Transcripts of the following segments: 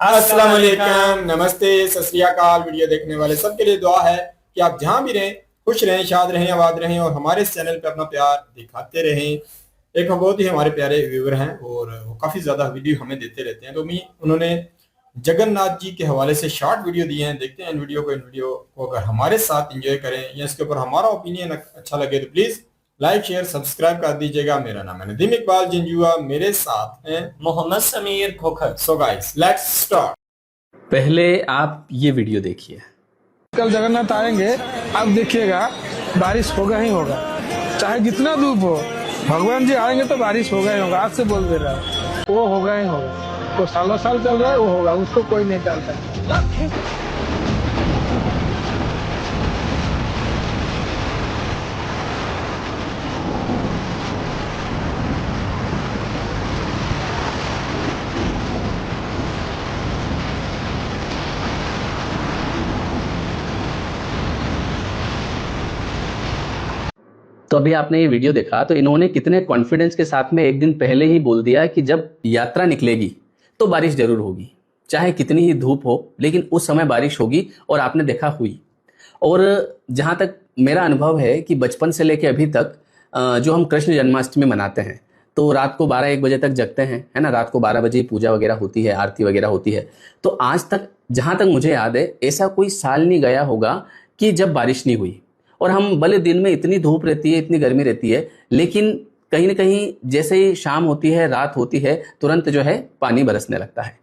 अस्सलाम वालेकुम, नमस्ते, सत श्री अकाल। वीडियो देखने वाले सबके लिए दुआ है कि आप जहां भी रहें खुश रहें, शाद रहें, आबाद रहें और हमारे इस चैनल पे अपना प्यार दिखाते रहें। एक बहुत ही हमारे प्यारे व्यूवर हैं और वो काफ़ी ज़्यादा वीडियो हमें देते रहते हैं। तो उन्होंने जगन्नाथ जी के हवाले से शॉर्ट वीडियो दिए हैं। देखते हैं इन वीडियो को अगर हमारे साथ इंजॉय करें या इसके ऊपर हमारा ओपिनियन अच्छा लगे तो प्लीज़ लाइक शेयर सब्सक्राइब कर दीजिएगा। मेरा नाम है नदीम इकबाल जिंजुआ, मेरे साथ हैं Mohammad Sameer Khokhar. So guys let's start. पहले आप ये वीडियो देखिए। कल जगन्नाथ आएंगे, आप देखिएगा बारिश होगा ही होगा, चाहे जितना धूप हो। भगवान जी आएंगे तो बारिश होगा ही होगा। आज से बोल दे रहा है, वो होगा ही होगा। तो सालों साल चल रहा है, वो होगा, उसको कोई नहीं टालता। तो अभी आपने ये वीडियो देखा तो इन्होंने कितने कॉन्फिडेंस के साथ में एक दिन पहले ही बोल दिया कि जब यात्रा निकलेगी तो बारिश जरूर होगी, चाहे कितनी ही धूप हो लेकिन उस समय बारिश होगी। और आपने देखा हुई। और जहाँ तक मेरा अनुभव है कि बचपन से लेके अभी तक जो हम कृष्ण जन्माष्टमी मनाते हैं तो रात को 12-1 बजे तक जगते हैं, है ना। रात को 12 बजे पूजा वगैरह होती है, आरती वगैरह होती है। तो आज तक जहाँ तक मुझे याद है ऐसा कोई साल नहीं गया होगा कि जब बारिश नहीं हुई। और हम भले दिन में इतनी धूप रहती है, इतनी गर्मी रहती है, लेकिन कहीं ना कहीं जैसे ही शाम होती है, रात होती है, तुरंत जो है पानी बरसने लगता है।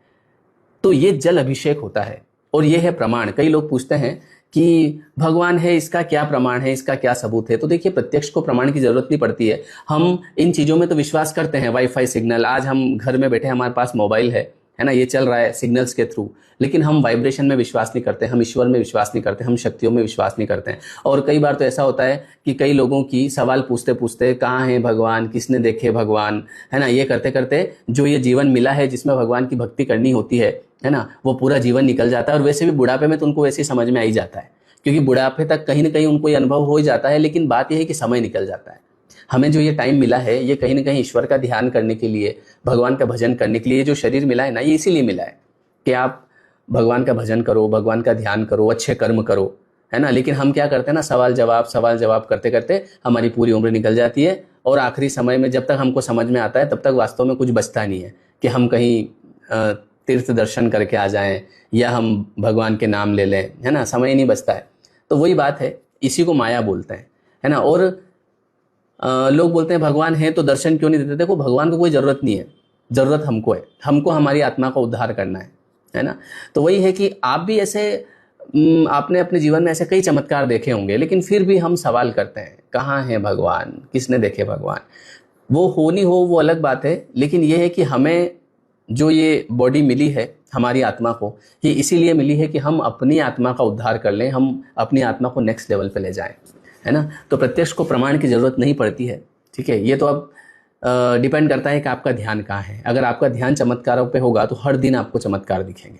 तो ये जल अभिषेक होता है और ये है प्रमाण। कई लोग पूछते हैं कि भगवान है, इसका क्या प्रमाण है, इसका क्या सबूत है। तो देखिए, प्रत्यक्ष को प्रमाण की जरूरत नहीं पड़ती है। हम इन चीज़ों में तो विश्वास करते हैं। वाईफाई सिग्नल, आज हम घर में बैठे, हमारे पास मोबाइल है ना, ये चल रहा है सिग्नल्स के थ्रू, लेकिन हम वाइब्रेशन में विश्वास नहीं करते, हम ईश्वर में विश्वास नहीं करते, हम शक्तियों में विश्वास नहीं करते हैं। और कई बार तो ऐसा होता है कि कई लोगों की सवाल पूछते पूछते कहाँ है भगवान, किसने देखे भगवान, है ना, ये करते करते जो ये जीवन मिला है जिसमें भगवान की भक्ति करनी होती है ना, वो पूरा जीवन निकल जाता है। और वैसे भी बुढ़ापे में तो उनको वैसे ही समझ में आ ही जाता है, क्योंकि बुढ़ापे तक कहीं ना कहीं उनको ये अनुभव हो ही जाता है। लेकिन बात यह है कि समय निकल जाता है। हमें जो ये टाइम मिला है ये कहीं ना कहीं ईश्वर का ध्यान करने के लिए, भगवान का भजन करने के लिए जो शरीर मिला है ना, ये इसीलिए मिला है कि आप भगवान का भजन करो, भगवान का ध्यान करो, अच्छे कर्म करो, है ना। लेकिन हम क्या करते हैं ना, सवाल जवाब करते करते हमारी पूरी उम्र निकल जाती है। और आखिरी समय में जब तक हमको समझ में आता है तब तक वास्तव में कुछ बचता नहीं है कि हम कहीं तीर्थ दर्शन करके आ जाएं या हम भगवान के नाम ले लें, है ना। समय ही नहीं बचता है। तो वही बात है, इसी को माया बोलते हैं, है ना। और लोग बोलते हैं भगवान है तो दर्शन क्यों नहीं देते। देखो, भगवान को कोई ज़रूरत नहीं है, ज़रूरत हमको है। हमको हमारी आत्मा का उद्धार करना है ना। तो वही है कि आप भी ऐसे आपने अपने जीवन में ऐसे कई चमत्कार देखे होंगे, लेकिन फिर भी हम सवाल करते हैं कहाँ है भगवान, किसने देखे भगवान। वो हो नहीं हो वो अलग बात है, लेकिन ये है कि हमें जो ये बॉडी मिली है हमारी आत्मा को, ये इसीलिए मिली है कि हम अपनी आत्मा का उद्धार कर लें, हम अपनी आत्मा को नेक्स्ट लेवल पे ले जाएं, है ना। तो प्रत्यक्ष को प्रमाण की जरूरत नहीं पड़ती है, ठीक है। ये तो अब डिपेंड करता है कि आपका ध्यान कहाँ है। अगर आपका ध्यान चमत्कारों पे होगा तो हर दिन आपको चमत्कार दिखेंगे।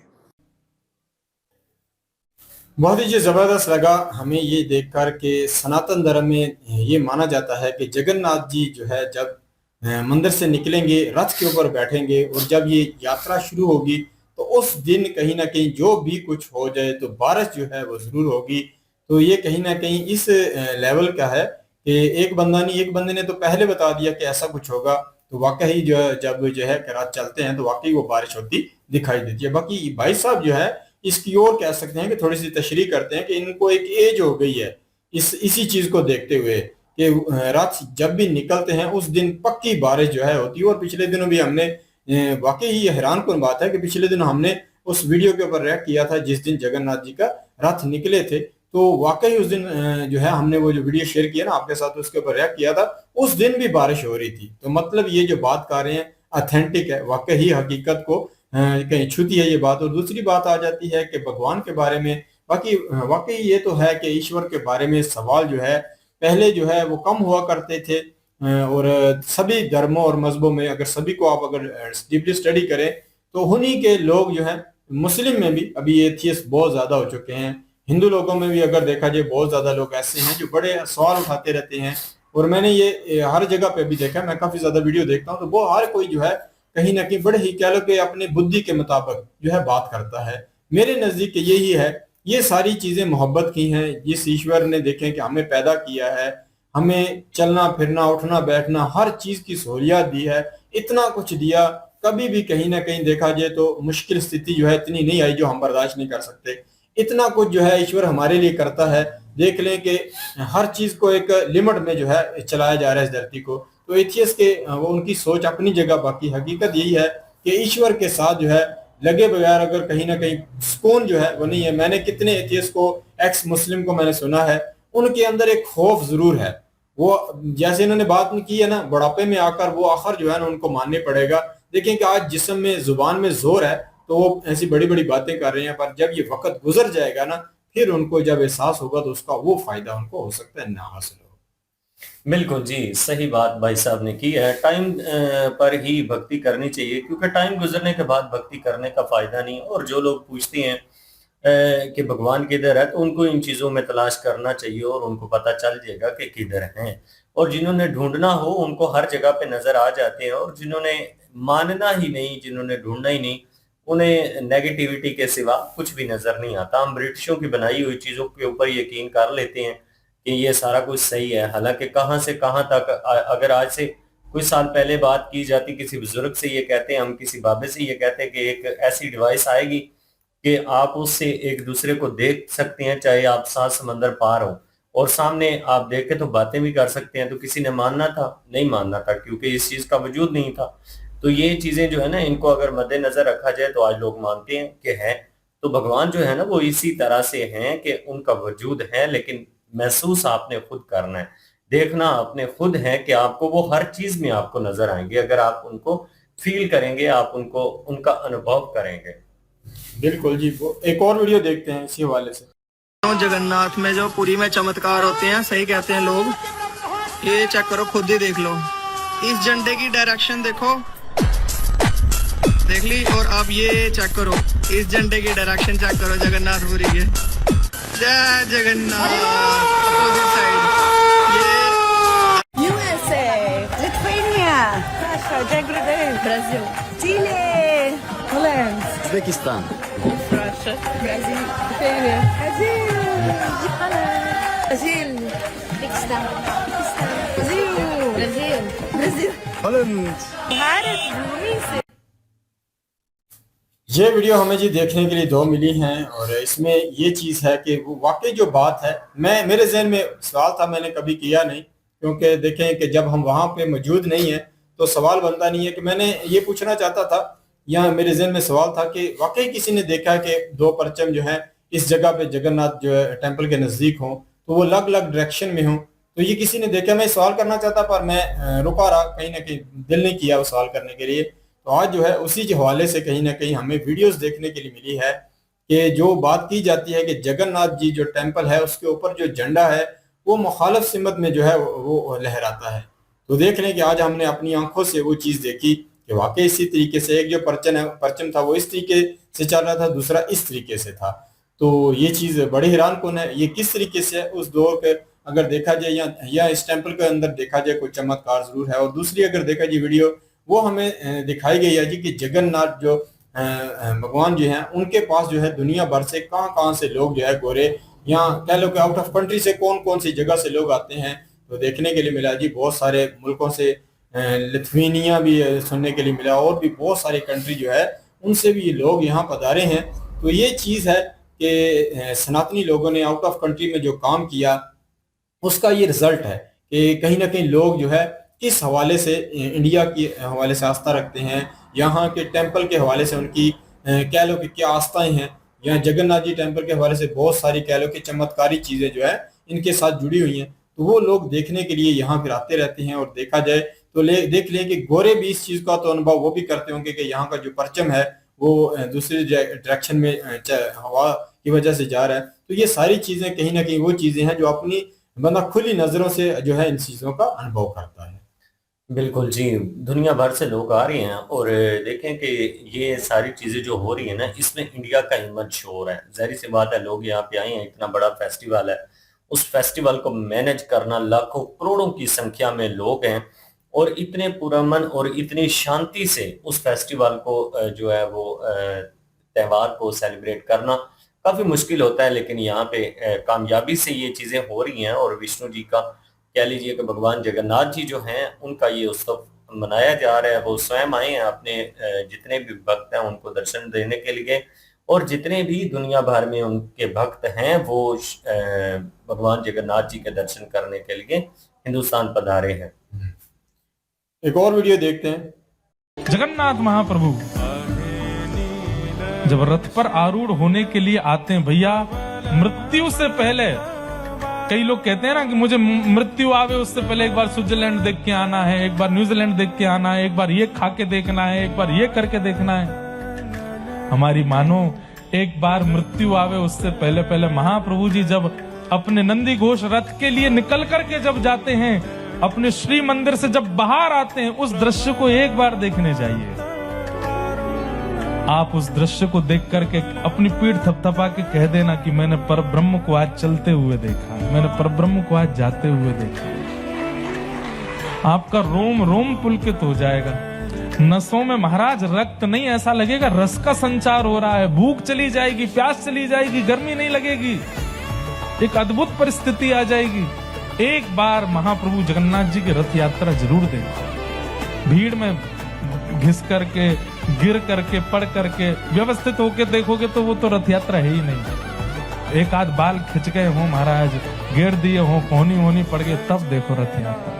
बहुत ही जबरदस्त लगा हमें ये देखकर के सनातन धर्म में ये माना जाता है कि जगन्नाथ जी जो है जब मंदिर से निकलेंगे, रथ के ऊपर बैठेंगे और जब ये यात्रा शुरू होगी तो उस दिन कहीं ना कहीं जो भी कुछ हो जाए तो बारिश जो है वो जरूर होगी। तो ये कहीं ना कहीं इस लेवल का है कि एक बंदे ने तो पहले बता दिया कि ऐसा कुछ होगा। तो वाकई जो है जब जो है कि रात चलते हैं तो वाकई वो बारिश होती दिखाई देती है। बाकी भाई साहब जो है इसकी ओर कह सकते हैं कि थोड़ी सी तशरीह करते हैं कि इनको एक एज हो गई है इसी चीज को देखते हुए कि रात जब भी निकलते हैं उस दिन पक्की बारिश जो है होती है। और पिछले दिनों भी हमने वाकई ये हैरान कुन बात है कि पिछले दिनों हमने उस वीडियो के ऊपर रिएक्ट किया था जिस दिन जगन्नाथ जी का रथ निकले थे। तो वाकई उस दिन जो है हमने वो जो वीडियो शेयर किया ना आपके साथ, उसके ऊपर रिएक्ट किया था, उस दिन भी बारिश हो रही थी। तो मतलब ये जो बात कर रहे हैं ऑथेंटिक है, वाकई हकीकत को कहीं छूती है ये बात। और दूसरी बात आ जाती है कि भगवान के बारे में, बाकी वाकई ये तो है कि ईश्वर के बारे में सवाल जो है पहले जो है वो कम हुआ करते थे। और सभी धर्मों और मजहबों में अगर सभी को आप अगर डीपली स्टडी करें तो उन्हीं के लोग जो है, मुस्लिम में भी अभी एथियस्ट बहुत ज्यादा हो चुके हैं, हिंदू लोगों में भी अगर देखा जाए बहुत ज्यादा लोग ऐसे हैं जो बड़े सवाल उठाते रहते हैं। और मैंने ये हर जगह पे भी देखा, मैं काफी ज्यादा वीडियो देखता हूँ तो वो हर कोई जो है कहीं ना कहीं बड़े ही कह लो कि अपने बुद्धि के मुताबिक जो है बात करता है। मेरे नजदीक यही है, ये सारी चीजें मोहब्बत की हैं। जिस ईश्वर ने देखें कि हमें पैदा किया है, हमें चलना फिरना उठना बैठना हर चीज की सहूलियत दी है, इतना कुछ दिया, कभी भी कहीं ना कहीं देखा जाए तो मुश्किल स्थिति जो है इतनी नहीं आई जो हम बर्दाश्त नहीं कर सकते। इतना कुछ जो है ईश्वर हमारे लिए करता है। देख लें कि हर चीज को एक लिमिट में जो है चलाया जा रहा है इस धरती को। तो एथियस के वो उनकी सोच अपनी जगह, बाकी हकीकत यही है कि ईश्वर के साथ जो है लगे बगैर अगर कहीं ना कहीं सुकून जो है वो नहीं है। मैंने कितने एथियस को, एक्स मुस्लिम को मैंने सुना है, उनके अंदर एक खौफ जरूर है। वो जैसे इन्होंने बात की है ना, बुढ़ापे में आकर वो आखिर जो है ना उनको मानने पड़ेगा। देखें कि आज जिस्म में जुबान में जोर है तो वो ऐसी बड़ी बड़ी बातें कर रहे हैं, पर जब ये वक्त गुजर जाएगा ना फिर उनको जब एहसास होगा तो उसका वो फायदा उनको हो सकता है ना हासिल हो। बिल्कुल जी, सही बात भाई साहब ने की है। टाइम पर ही भक्ति करनी चाहिए, क्योंकि टाइम गुजरने के बाद भक्ति करने का फायदा नहीं। और जो लोग पूछते हैं कि भगवान किधर है, तो उनको इन चीजों में तलाश करना चाहिए और उनको पता चल जाएगा कि किधर हैं। और जिन्होंने ढूंढना हो उनको हर जगह पे नजर आ जाते हैं, और जिन्होंने मानना ही नहीं, जिन्होंने ढूंढना ही नहीं, उन्हें नेगेटिविटी के सिवा कुछ भी नजर नहीं आता। हम ब्रिटिशों की बनाई हुई चीजों के ऊपर यकीन कर लेते हैं कि ये सारा कुछ सही है, हालांकि कहां से कहां तक अगर आज से कुछ साल पहले बात की जाती, किसी बुजुर्ग से ये कहते हैं, हम किसी बाबे से ये कहते हैं कि एक ऐसी डिवाइस आएगी कि आप उससे एक दूसरे को देख सकते हैं, चाहे आप 7 समंदर पार हो, और सामने आप देख के तो बातें भी कर सकते हैं, तो किसी ने मानना था? नहीं मानना था, क्योंकि इस चीज का वजूद नहीं था। तो ये चीजें जो है ना, इनको अगर मद्देनजर रखा जाए तो आज लोग मानते हैं कि है। तो भगवान जो है ना वो इसी तरह से हैं कि उनका वजूद है, लेकिन महसूस आपने खुद करना है, देखना आपने खुद है कि आपको वो हर चीज में आपको नजर आएंगे अगर आप उनको फील करेंगे, आप उनको उनका अनुभव करेंगे। बिल्कुल जी, वो एक और वीडियो देखते हैं इसी हवाले से। जगन्नाथ में जो पुरी में चमत्कार होते हैं, सही कहते हैं लोग। ये चेक करो, खुद ही देख लो, इस झंडे की डायरेक्शन देखो, देख ली। और अब ये चेक करो, इस झंडे की डायरेक्शन चेक करो जगन्नाथपुरी के। जय जगन्नाथ। अपोजिट साइड ये USA, Lithuania, Russia, Brazil, Chile, Holland, Uzbekistan. Russia, Brazil, Lithuania, Brazil, Holland, Brazil, Uzbekistan, Brazil, Holland. Bharat भूमि से। ये वीडियो हमें जी देखने के लिए दो मिली हैं, और इसमें ये चीज़ है कि वो वाकई जो बात है, मेरे जहन में सवाल था, मैंने कभी किया नहीं, क्योंकि देखें कि जब हम वहाँ पे मौजूद नहीं है तो सवाल बनता नहीं है। कि मैंने ये पूछना चाहता था, या मेरे जहन में सवाल था कि वाकई किसी ने देखा कि दो परचम जो है इस जगह पे जगन्नाथ जो है टेम्पल के नज़दीक हों, तो वो अलग अलग डायरेक्शन में हों, तो ये किसी ने देखा? मैं सवाल करना चाहता, पर मैं रुका रहा, कहीं ना कहीं दिल नहीं किया वो सवाल करने के लिए। तो आज जो है उसी के हवाले से कहीं ना कहीं हमें वीडियोस देखने के लिए मिली है कि जो बात की जाती है कि जगन्नाथ जी जो टेम्पल है उसके ऊपर जो झंडा है वो मुखालिफ सिमत में जो है वो लहराता है। तो देख लें कि आज हमने अपनी आंखों से वो चीज़ देखी कि वाकई इसी तरीके से एक जो परचम था वो इस तरीके से चल रहा था, दूसरा इस तरीके से था। तो ये चीज़ बड़ी हैरान कौन है, ये किस तरीके से है उस दौर के अगर देखा जाए, या इस टेम्पल के अंदर देखा जाए कोई चमत्कार जरूर है। और दूसरी अगर देखा जाए वीडियो, वो हमें दिखाई गई है जी कि जगन्नाथ जो भगवान जी हैं उनके पास जो है दुनिया भर से कहाँ कहाँ से लोग जो है गोरे, यहाँ कह लो कि आउट ऑफ कंट्री से कौन कौन सी जगह से लोग आते हैं। तो देखने के लिए मिला जी बहुत सारे मुल्कों से, लिथुआनिया भी सुनने के लिए मिला, और भी बहुत सारी कंट्री जो है उनसे भी ये लोग यहाँ पधारे हैं। तो ये चीज़ है कि सनातनी लोगों ने आउट ऑफ कंट्री में जो काम किया उसका ये रिजल्ट है कि कहीं ना कहीं लोग जो है इस हवाले से इंडिया के हवाले से आस्था रखते हैं, यहाँ के टेम्पल के हवाले से उनकी कह लो कि क्या आस्थाएं हैं। यहाँ जगन्नाथ जी टेम्पल के हवाले से बहुत सारी कह लो कि चमत्कारी चीज़ें जो है इनके साथ जुड़ी हुई हैं। तो वो लोग देखने के लिए यहाँ फिर आते रहते हैं। और देखा जाए तो देख लें कि गोरे भी इस चीज़ का तो अनुभव वो भी करते होंगे कि यहाँ का जो परचम है वो दूसरी डायरेक्शन में हवा की वजह से जा रहा है। तो ये सारी चीज़ें कहीं ना कहीं वो चीज़ें हैं जो अपनी बंदा खुली नज़रों से जो है इन चीज़ों का अनुभव करता है। बिल्कुल जी, दुनिया भर से लोग आ रहे हैं, और देखें कि ये सारी चीजें जो हो रही है ना, इसमें इंडिया का हिम्मत शो हो रहा है। जाहिर सी बात है, लोग यहाँ पे आए हैं, इतना बड़ा फेस्टिवल है, उस फेस्टिवल को मैनेज करना, लाखों करोड़ों की संख्या में लोग हैं, और इतने पुरअमन और इतनी शांति से उस फेस्टिवल को जो है वो त्योहार को सेलिब्रेट करना काफी मुश्किल होता है, लेकिन यहाँ पे कामयाबी से ये चीजें हो रही हैं। और विष्णु जी का कह लीजिए कि भगवान जगन्नाथ जी जो हैं उनका ये उत्सव मनाया जा रहा है। वो स्वयं आए हैं अपने जितने भी भक्त हैं उनको दर्शन देने के लिए, और जितने भी दुनिया भर में उनके भक्त हैं वो भगवान जगन्नाथ जी के दर्शन करने के लिए हिंदुस्तान पधारे हैं। एक और वीडियो देखते हैं। जगन्नाथ महाप्रभु जब रथ पर आरूढ़ होने के लिए आते हैं भैया, मृत्यु से पहले, कई लोग कहते हैं ना कि मुझे मृत्यु आवे उससे पहले एक बार स्विट्जरलैंड देख के आना है, एक बार न्यूजीलैंड देख के आना है, एक बार ये खा के देखना है, एक बार ये करके देखना है। हमारी मानो एक बार मृत्यु आवे उससे पहले पहले महाप्रभु जी जब अपने नंदी घोष रथ के लिए निकल करके जब जाते हैं, अपने श्री मंदिर से जब बाहर आते हैं, उस दृश्य को एक बार देखने जाइए। आप उस दृश्य को देख करके अपनी पीठ थपथपा के कह देना कि मैंने परब्रह्म को आज चलते हुए देखा, मैंने परब्रह्म को आज जाते हुए देखा। आपका रोम रोम पुलकित हो जाएगा। नसों में महाराज रक्त नहीं, ऐसा लगेगा रस का संचार हो रहा है। भूख चली जाएगी, प्यास चली जाएगी, गर्मी नहीं लगेगी, एक अद्भुत परिस्थिति आ जाएगी। एक बार महाप्रभु जगन्नाथ जी की रथ यात्रा जरूर देखें। भीड़ में घिस करके, गिर करके, पड़ करके व्यवस्थित होके देखोगे तो वो तो रथ यात्रा है ही नहीं। एक आध बाल खिंच गए हो महाराज, घेर दिए हो, कोहनी होनी पड़ गई, तब देखो रथ यात्रा।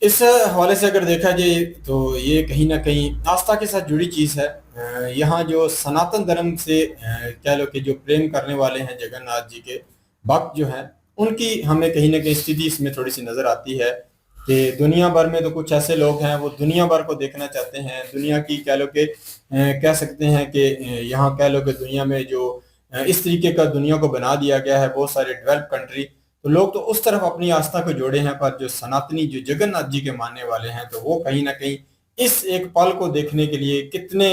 इस हवाले से अगर देखा जाए तो ये कहीं ना कहीं आस्था के साथ जुड़ी चीज है। यहाँ जो सनातन धर्म से कह लो कि जो प्रेम करने वाले हैं जगन्नाथ जी के भक्त जो हैं, उनकी हमें कहीं ना कहीं स्थिति इसमें थोड़ी सी नजर आती है कि दुनिया भर में तो कुछ ऐसे लोग हैं वो दुनिया भर को देखना चाहते हैं। दुनिया की कह लो कि कह सकते हैं कि यहाँ कह लो कि दुनिया में जो इस तरीके का दुनिया को बना दिया गया है, बहुत सारे डेवलप कंट्री, तो लोग तो उस तरफ अपनी आस्था को जोड़े हैं। पर जो सनातनी जो जगन्नाथ जी के मानने वाले हैं तो वो कहीं ना कहीं इस एक पल को देखने के लिए कितने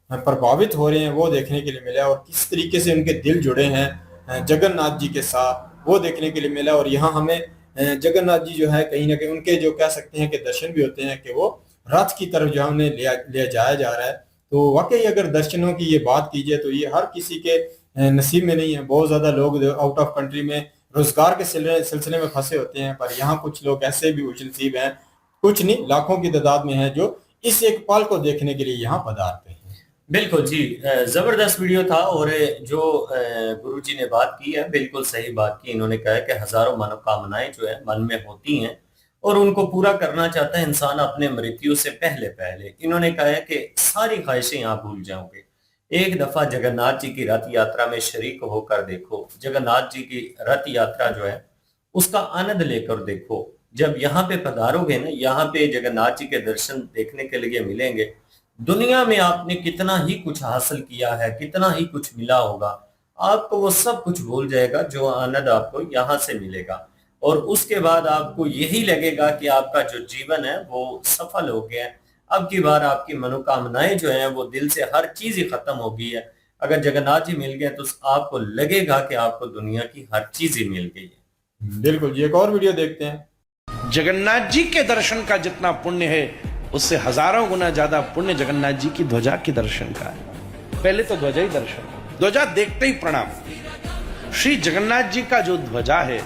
प्रभावित हो रहे हैं वो देखने के लिए मिला, और किस तरीके से उनके दिल जुड़े हैं जगन्नाथ जी के साथ वो देखने के लिए मिला। और यहाँ हमें जगन्नाथ जी जो है कहीं ना कहीं उनके जो कह सकते हैं कि दर्शन भी होते हैं कि वो रथ की तरफ जो उन्हें ले जाया जा रहा है। तो वाकई अगर दर्शनों की ये बात की जाए तो ये हर किसी के नसीब में नहीं है। बहुत ज्यादा लोग आउट ऑफ कंट्री में रोजगार के सिलसिले में फंसे होते हैं, पर यहाँ कुछ लोग ऐसे भी खुशनसीब हैं, कुछ नहीं लाखों की तादाद में हैं जो इस एक पल को देखने के लिए यहाँ पधारते हैं। बिल्कुल जी, जबरदस्त वीडियो था। और जो गुरुजी ने बात की है बिल्कुल सही बात की। इन्होंने कहा कि हजारों मनोकामनाएं जो है मन में होती हैं और उनको पूरा करना चाहता है इंसान अपने मृत्यु से पहले पहले। इन्होंने कहा है कि सारी ख्वाहिशें आप भूल जाओगे, एक दफा जगन्नाथ जी की रथ यात्रा में शरीक होकर देखो। जगन्नाथ जी की रथ यात्रा जो है उसका आनंद लेकर देखो। जब यहाँ पे पधारोगे ना, यहाँ पे जगन्नाथ जी के दर्शन देखने के लिए मिलेंगे। दुनिया में आपने कितना ही कुछ हासिल किया है, कितना ही कुछ मिला होगा, आपको वो सब कुछ भूल जाएगा जो आनंद आपको यहाँ से मिलेगा। और उसके बाद आपको यही लगेगा कि आपका जो जीवन है वो सफल हो गया है। अब की बार आपकी मनोकामनाएं जो हैं वो दिल से हर चीज ही खत्म हो गई है। अगर जगन्नाथ जी मिल गए तो आपको लगेगा कि आपको दुनिया की हर चीज ही मिल गई है। बिल्कुल जी, एक और वीडियो देखते हैं। जगन्नाथ जी के दर्शन का जितना पुण्य है उससे हजारों गुना ज्यादा पुण्य जगन्नाथ जी की ध्वजा के दर्शन का है। पहले तो ध्वजा ही दर्शन, ध्वजा देखते ही प्रणाम। श्री जगन्नाथ जी का जो ध्वजा है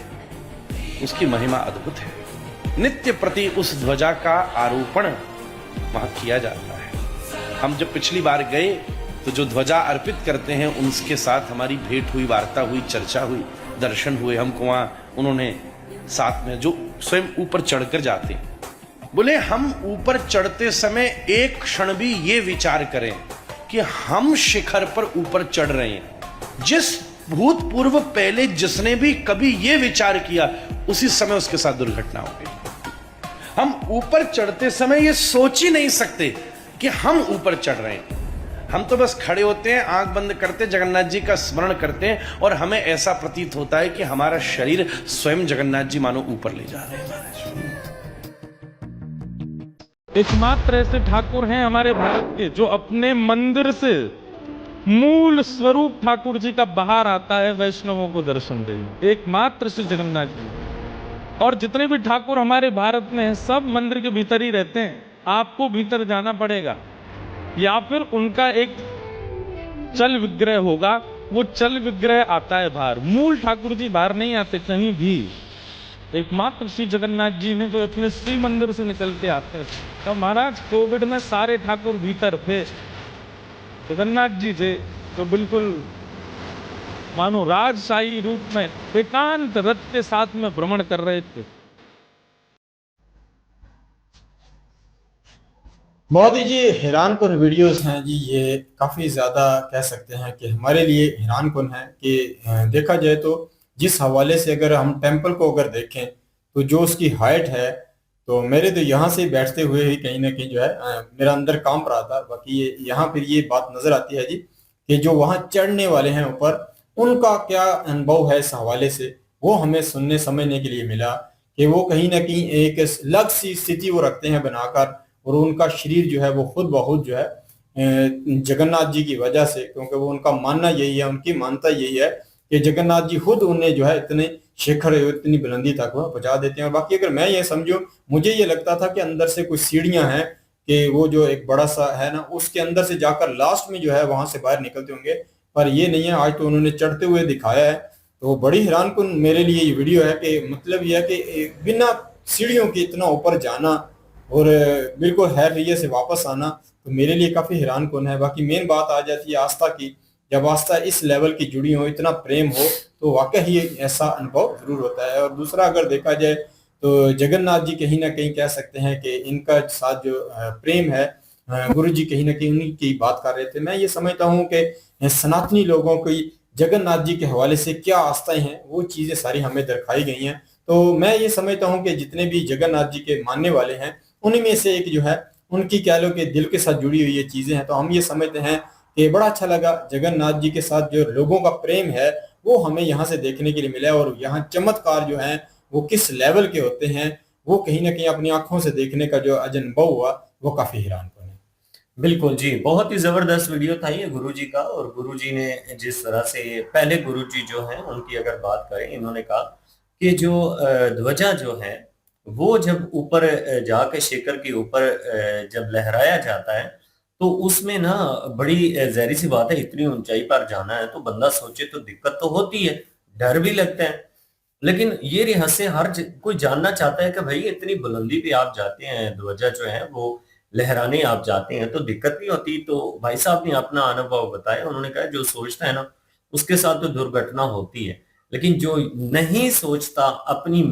उसकी महिमा अद्भुत है। नित्य प्रति उस ध्वजा का आरोपण वहां किया जाता है। हम जब पिछली बार गए तो जो ध्वजा अर्पित करते हैं उनके साथ हमारी भेंट हुई, वार्ता हुई, चर्चा हुई, दर्शन हुए। हमको वहां उन्होंने साथ में जो स्वयं ऊपर चढ़कर जाते हैं, बोले हम ऊपर चढ़ते समय एक क्षण भी ये विचार करें कि हम शिखर पर ऊपर चढ़ रहे हैं। जिस भूतपूर्व पहले जिसने भी कभी ये विचार किया उसी समय उसके साथ दुर्घटना हो गई। हम ऊपर चढ़ते समय ये सोच ही नहीं सकते कि हम ऊपर चढ़ रहे हैं। हम तो बस खड़े होते हैं, आंख बंद करते, जगन्नाथ जी का स्मरण करते हैं और हमें ऐसा प्रतीत होता है कि हमारा शरीर स्वयं जगन्नाथ जी मानो ऊपर ले जा रहे हैं। एकमात्र ऐसे ठाकुर हैं हमारे भारत के जो अपने मंदिर से मूल स्वरूप ठाकुर जी का बाहर आता है वैष्णवों को दर्शन देने, एकमात्र श्री जगन्नाथ जी। और जितने भी ठाकुर हमारे भारत में हैं सब मंदिर के भीतर ही रहते हैं, आपको भीतर जाना पड़ेगा या फिर उनका एक चल विग्रह होगा, वो चल विग्रह आता है बाहर। मूल ठाकुर जी बाहर नहीं आते कहीं भी, एकमात्र श्री जगन्नाथ जी ने तो अपने श्री मंदिर से निकल के आते हैं। तो महाराज कोविड में सारे ठाकुर भीतर थे, जगन्नाथ जी थे तो बिल्कुल मानो राजशाही रूप में एकांत रथ के साथ में भ्रमण कर रहे थे। बहुत ही जी हैरान कुन वीडियोस हैं जी, ये काफ़ी ज़्यादा कह सकते हैं कि हमारे लिए हैरान कुन है कि देखा जाए तो जिस हवाले से अगर हम टेंपल को अगर देखें तो जो उसकी हाइट है, तो मेरे तो यहाँ से बैठते हुए ही कहीं ना कहीं जो है मेरा अंदर कांप रहा था। बाकी ये यहाँ फिर ये बात नज़र आती है जी कि जो वहाँ चढ़ने वाले हैं ऊपर, उनका क्या अनुभव है इस हवाले से, वो हमें सुनने समझने के लिए मिला कि वो कहीं ना कहीं एक अलग सी स्थिति वो रखते हैं बनाकर, और उनका शरीर जो है वो खुद ब खुद जो है जगन्नाथ जी की वजह से, क्योंकि वो उनका मानना यही है, उनकी मानता यही है कि जगन्नाथ जी खुद उन्हें जो है इतने शिखर इतनी बुलंदी तक वो पहुंचा देते हैं। और बाकी अगर मैं ये समझूं, मुझे ये लगता था कि अंदर से कुछ सीढ़ियां हैं कि वो जो एक बड़ा सा है ना, उसके अंदर से जाकर लास्ट में जो है वहां से बाहर निकलते होंगे, पर ये नहीं है। आज तो उन्होंने चढ़ते हुए दिखाया है, तो बड़ी हैरान कुन मेरे लिए ये वीडियो है कि मतलब यह है कि बिना सीढ़ियों के इतना ऊपर जाना और बिल्कुल हैरिये से वापस आना, तो मेरे लिए काफ़ी हैरान कुन है। बाकी मेन बात आ जाती है आस्था की, जब आस्था इस लेवल की जुड़ी हो, इतना प्रेम हो, तो वाकई ही ऐसा अनुभव जरूर होता है। और दूसरा अगर देखा जाए तो जगन्नाथ जी कहीं ना कहीं कह सकते हैं कि इनका साथ जो प्रेम है, गुरु जी कहीं ना कहीं उन्हीं की बात कर रहे थे। मैं ये समझता हूँ कि सनातनी लोगों की जगन्नाथ जी के हवाले से क्या आस्थाएं हैं, वो चीज़ें सारी हमें दर्शाई गई हैं। तो मैं ये समझता हूँ कि जितने भी जगन्नाथ जी के मानने वाले हैं, उन्हीं में से एक जो है उनकी कह लो कि दिल के साथ जुड़ी हुई ये चीज़ें हैं। तो हम ये समझते हैं कि बड़ा अच्छा लगा, जगन्नाथ जी के साथ जो लोगों का प्रेम है वो हमें यहाँ से देखने के लिए मिला, और यहाँ चमत्कार जो हैं वो किस लेवल के होते हैं, वो कहीं ना कहीं अपनी आंखों से देखने का जो अनुभव हुआ वो काफ़ी हैरान कुन है। बिल्कुल जी, बहुत ही जबरदस्त वीडियो था ये गुरुजी का। और गुरुजी ने जिस तरह से, पहले गुरुजी जो हैं उनकी अगर बात करें, इन्होंने कहा कि जो ध्वजा जो है वो जब ऊपर जाके शिखर के ऊपर जब लहराया जाता है तो उसमें ना बड़ी ज़ाहिर सी बात है, इतनी ऊंचाई पर जाना है तो बंदा सोचे तो दिक्कत तो होती है, डर भी लगता है। लेकिन ये रहस्य कोई जानना चाहता है कि भाई इतनी बुलंदी पे आप जाते हैं, ध्वजा जो है वो लहराने आप जाते हैं तो दिक्कत नहीं होती। तो भाई साहब ने अपना अनुभव बताया, उन्होंने कहा जो सोचता है ना उसके साथ तो दुर्घटना होती है, लेकिन जो नहीं सोचता अपनी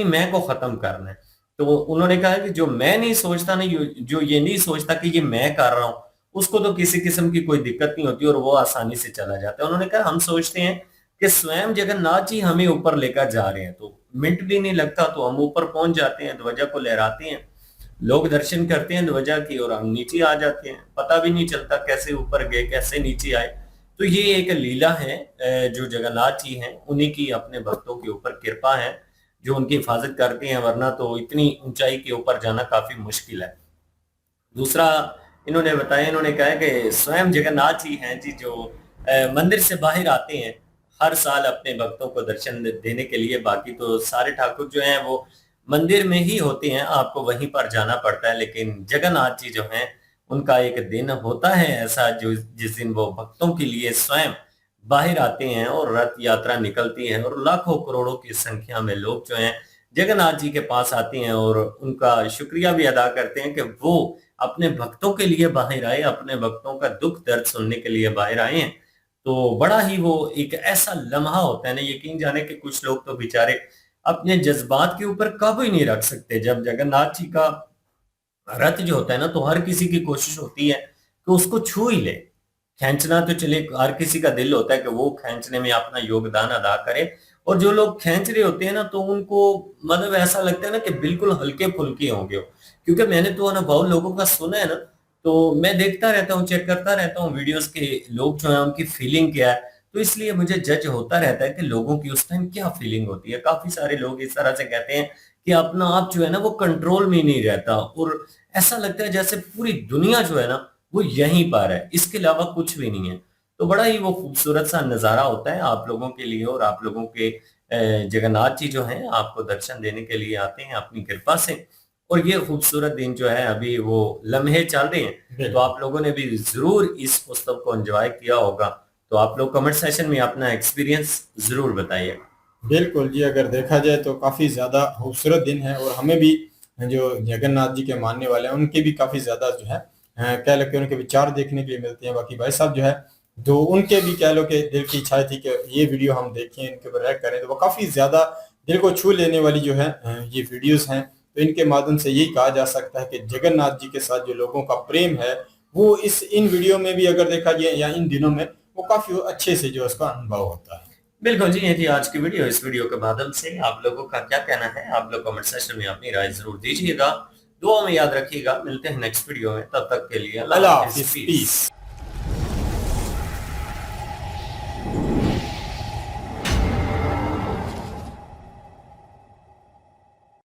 मैं को खत्म करना है। तो उन्होंने कहा कि जो मैं नहीं सोचता ना, जो ये नहीं सोचता कि ये मैं कर रहा हूँ, उसको तो किसी किस्म की कोई दिक्कत नहीं होती और वो आसानी से चला जाता है। उन्होंने कहा हम सोचते हैं कि स्वयं जगन्नाथ जी हमें ऊपर लेकर जा रहे हैं, तो मिनट भी नहीं लगता तो हम ऊपर पहुंच जाते हैं, ध्वजा को लहराते हैं, लोग दर्शन करते हैं ध्वजा की और हम नीचे आ जाते हैं, पता भी नहीं चलता कैसे ऊपर गए कैसे नीचे आए। तो ये एक लीला है, जो जगन्नाथ जी हैं उन्हीं की अपने भक्तों के ऊपर कृपा है जो उनकी हिफाजत करते हैं, वरना तो इतनी ऊंचाई के ऊपर जाना काफी मुश्किल है। दूसरा इन्होंने बताया, इन्होंने कहा कि स्वयं जगन्नाथ जी हैं जी जो मंदिर से बाहर आते हैं हर साल अपने भक्तों को दर्शन देने के लिए। बाकी तो सारे ठाकुर जो हैं वो मंदिर में ही होते हैं, आपको वहीं पर जाना पड़ता है, लेकिन जगन्नाथ जी जो हैं उनका एक दिन होता है ऐसा जो जिस दिन वो भक्तों के लिए स्वयं बाहर आते हैं और रथ यात्रा निकलती है और लाखों करोड़ों की संख्या में लोग जो हैं जगन्नाथ जी के पास आते हैं और उनका शुक्रिया भी अदा करते हैं कि वो अपने भक्तों के लिए बाहर आए, अपने भक्तों का दुख दर्द सुनने के लिए बाहर आए हैं। तो बड़ा ही वो एक ऐसा लम्हा होता है ना, यकीन जाने कि कुछ लोग तो बेचारे अपने जज्बात के ऊपर काबू ही नहीं रख सकते। जब जगन्नाथ जी का रथ जो होता है ना, तो हर किसी की कोशिश होती है कि उसको छू ही ले, खींचना तो चले, हर किसी का दिल होता है कि वो खींचने में अपना योगदान अदा करे। और जो लोग खींच रहे होते हैं ना, तो उनको मतलब ऐसा लगता है ना कि बिल्कुल हल्के फुल्के होंगे, क्योंकि मैंने तो अनुभव लोगों का सुना है ना, तो मैं देखता रहता हूँ, चेक करता रहता हूँ वीडियोस के लोग जो है उनकी फीलिंग क्या है, तो इसलिए मुझे जज होता रहता है कि लोगों की उस टाइम क्या फीलिंग होती है। काफी सारे लोग इस तरह से कहते हैं कि अपना आप जो है ना वो कंट्रोल में ही नहीं रहता और ऐसा लगता है जैसे पूरी दुनिया जो है ना वो यहीं पर है, इसके अलावा कुछ भी नहीं है। तो बड़ा ही वो खूबसूरत सा नज़ारा होता है आप लोगों के लिए, और आप लोगों के जगन्नाथ जी जो हैं आपको दर्शन देने के लिए आते हैं अपनी कृपा से। और ये खूबसूरत दिन जो है अभी वो लम्हे चल रहे हैं, तो आप लोगों ने भी जरूर इस उत्सव को एंजॉय किया होगा। तो आप लोग कमेंट सेशन में अपना एक्सपीरियंस जरूर बताइए। बिल्कुल जी, अगर देखा जाए तो काफ़ी ज़्यादा खूबसूरत दिन है और हमें भी जो जगन्नाथ जी के मानने वाले हैं उनके भी काफ़ी ज़्यादा जो है कह लो कि उनके विचार देखने के लिए मिलते हैं। बाकी भाई साहब जो है तो उनके भी कह लो कि दिल की इच्छा थी कि ये वीडियो हम देखें, इनके ऊपर रिएक्ट करें, तो वो काफ़ी ज़्यादा दिल को छू लेने वाली जो है ये वीडियोस हैं। तो इनके माध्यम से यही कहा जा सकता है कि जगन्नाथ जी के साथ जो लोगों का प्रेम है वो इन वीडियो में भी अगर देखा जाए या इन दिनों में वो काफ़ी अच्छे से जो उसका अनुभव होता है। बिल्कुल जी, ये थी आज की वीडियो। इस वीडियो के माध्यम से आप लोगों का क्या कहना है, आप लोग कमेंट सेक्शन में अपनी राय जरूर दीजिएगा। दुआ में याद रखिएगा, मिलते हैं नेक्स्ट वीडियो में, तब तक के लिए अल्लाह हाफिज़, पीस।